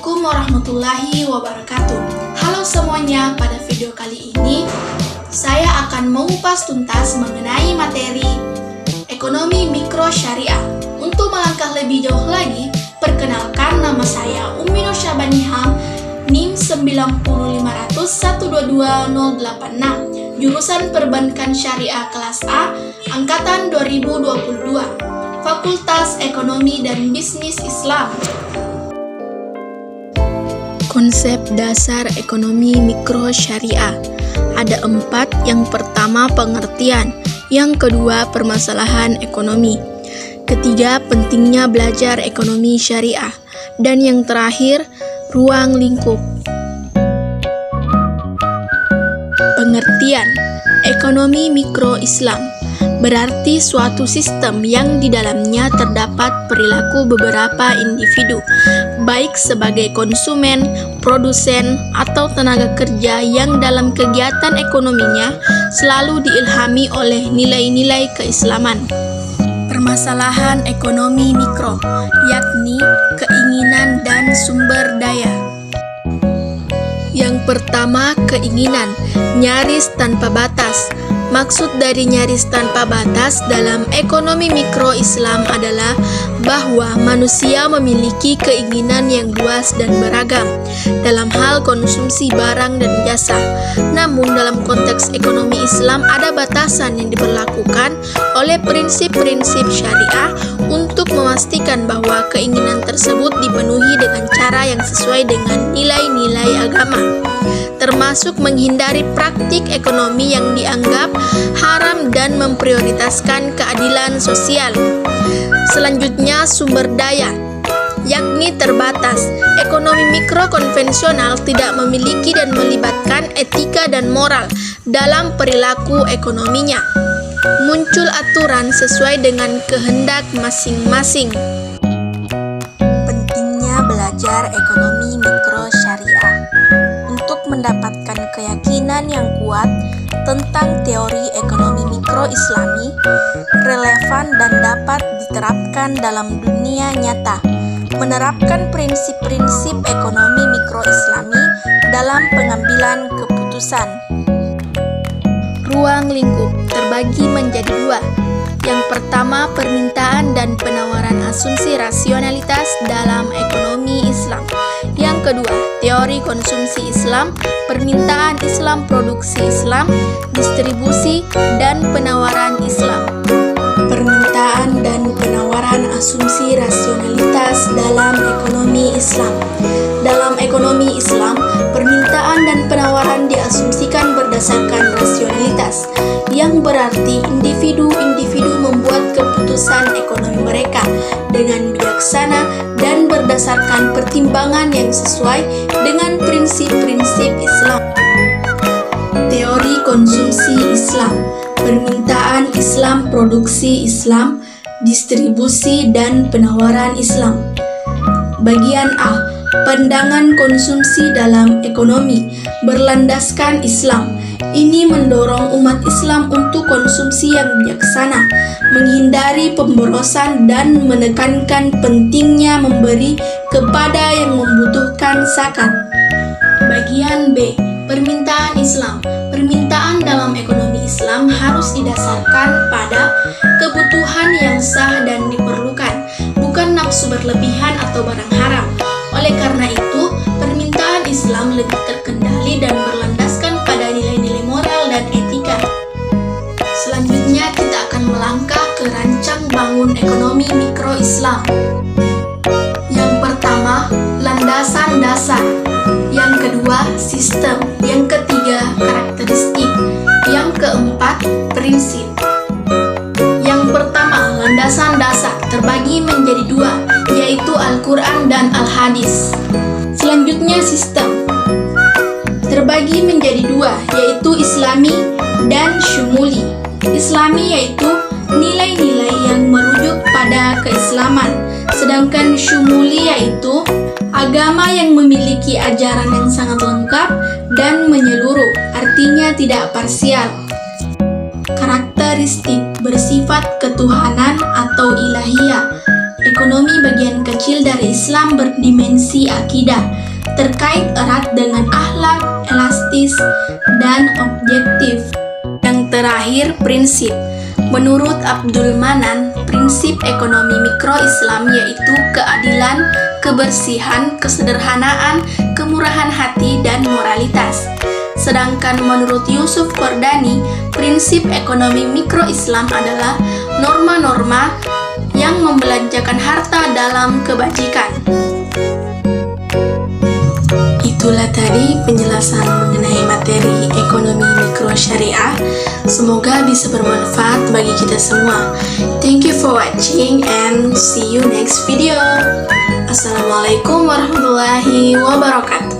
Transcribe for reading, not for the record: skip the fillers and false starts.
Assalamualaikum warahmatullahi wabarakatuh. Halo semuanya, pada video kali ini saya akan mengupas tuntas mengenai materi ekonomi mikro syariah. Untuk melangkah lebih jauh lagi, perkenalkan, nama saya Ummi Nur Syabaniham, NIM 900122086, jurusan Perbankan Syariah kelas A, angkatan 2022, Fakultas Ekonomi dan Bisnis Islam. Konsep dasar ekonomi mikro syariah ada 4. Yang pertama, pengertian. Yang kedua, permasalahan ekonomi. Ketiga, pentingnya belajar ekonomi syariah. Dan yang terakhir, ruang lingkup. Pengertian ekonomi mikro Islam berarti suatu sistem yang di dalamnya terdapat perilaku beberapa individu, baik sebagai konsumen, produsen, atau tenaga kerja yang dalam kegiatan ekonominya selalu diilhami oleh nilai-nilai keislaman. Permasalahan ekonomi mikro, yakni keinginan dan sumber daya. Yang pertama, keinginan, nyaris tanpa batas. Maksud dari nyaris tanpa batas dalam ekonomi mikro Islam adalah bahwa manusia memiliki keinginan yang luas dan beragam dalam hal konsumsi barang dan jasa. Namun dalam konteks ekonomi Islam ada batasan yang diberlakukan oleh prinsip-prinsip syariah untuk memastikan bahwa keinginan tersebut dipenuhi dengan cara yang sesuai dengan nilai-nilai agama, termasuk menghindari praktik ekonomi yang dianggap haram dan memprioritaskan keadilan sosial. Selanjutnya, sumber daya, yakni terbatas. Ekonomi mikro konvensional tidak memiliki dan melibatkan etika dan moral dalam perilaku ekonominya. Muncul aturan sesuai dengan kehendak masing-masing. Pentingnya belajar ekonomi mikro syariah untuk mendapatkan keyakinan yang kuat tentang teori ekonomi mikro Islami, relevan dan dapat diterapkan dalam dunia nyata. Menerapkan prinsip-prinsip ekonomi mikro Islami dalam pengambilan keputusan. Ruang lingkup terbagi menjadi 2. Yang pertama, permintaan dan penawaran asumsi rasionalitas dalam ekonomi Islam. Yang kedua, teori konsumsi Islam, permintaan Islam, produksi Islam, distribusi dan penawaran Islam. Permintaan dan penawaran asumsi rasionalitas dalam ekonomi Islam. Dalam ekonomi Islam, permintaan dan penawaran diasumsikan berdasarkan rasionalitas, yang berarti individu-individu membuat keputusan ekonomi mereka dengan bijaksana dan berdasarkan pertimbangan yang sesuai dengan prinsip-prinsip Islam. Teori konsumsi Islam, permintaan Islam, produksi Islam, distribusi dan penawaran Islam. Bagian A, pandangan konsumsi dalam ekonomi berlandaskan Islam. Ini mendorong umat Islam untuk konsumsi yang bijaksana, menghindari pemborosan dan menekankan pentingnya memberi kepada yang membutuhkan zakat. Bagian B, permintaan Islam. Permintaan dalam ekonomi Islam harus didasarkan pada kebutuhan yang sah dan diperlukan, bukan nafsu berlebihan atau barang haram. Oleh karena itu, permintaan Islam lebih terkendali dan berlandaskan pada nilai-nilai moral dan etika. Selanjutnya, kita akan melangkah ke rancang bangun ekonomi mikro Islam. Yang pertama, landasan dasar. Yang kedua, sistem. Yang ketiga, karakteristik. Yang keempat, prinsip. Yang pertama, landasan dasar terbagi menjadi 2, yaitu Al-Quran dan Al-Hadis. Selanjutnya, sistem terbagi menjadi 2, yaitu Islami dan Syumuli. Islami yaitu nilai-nilai yang merujuk pada keislaman, sedangkan Syumuli yaitu agama yang memiliki ajaran yang sangat lengkap dan menyeluruh, artinya tidak parsial. Karakteristik bersifat ketuhanan atau ilahiyah. ekonomi bagian kecil dari Islam berdimensi akidah, terkait erat dengan akhlak, elastis, dan objektif. Yang terakhir, prinsip. Menurut Abdul Manan, prinsip ekonomi mikro Islam yaitu keadilan, kebersihan, kesederhanaan, kemurahan hati, dan moralitas. Sedangkan menurut Yusuf Kordani, prinsip ekonomi mikro Islam adalah norma-norma yang membelanjakan harta dalam kebajikan. Itulah tadi penjelasan mengenai materi ekonomi mikro syariah. Semoga bisa bermanfaat bagi kita semua. Thank you for watching and see you next video. Assalamualaikum warahmatullahi wabarakatuh.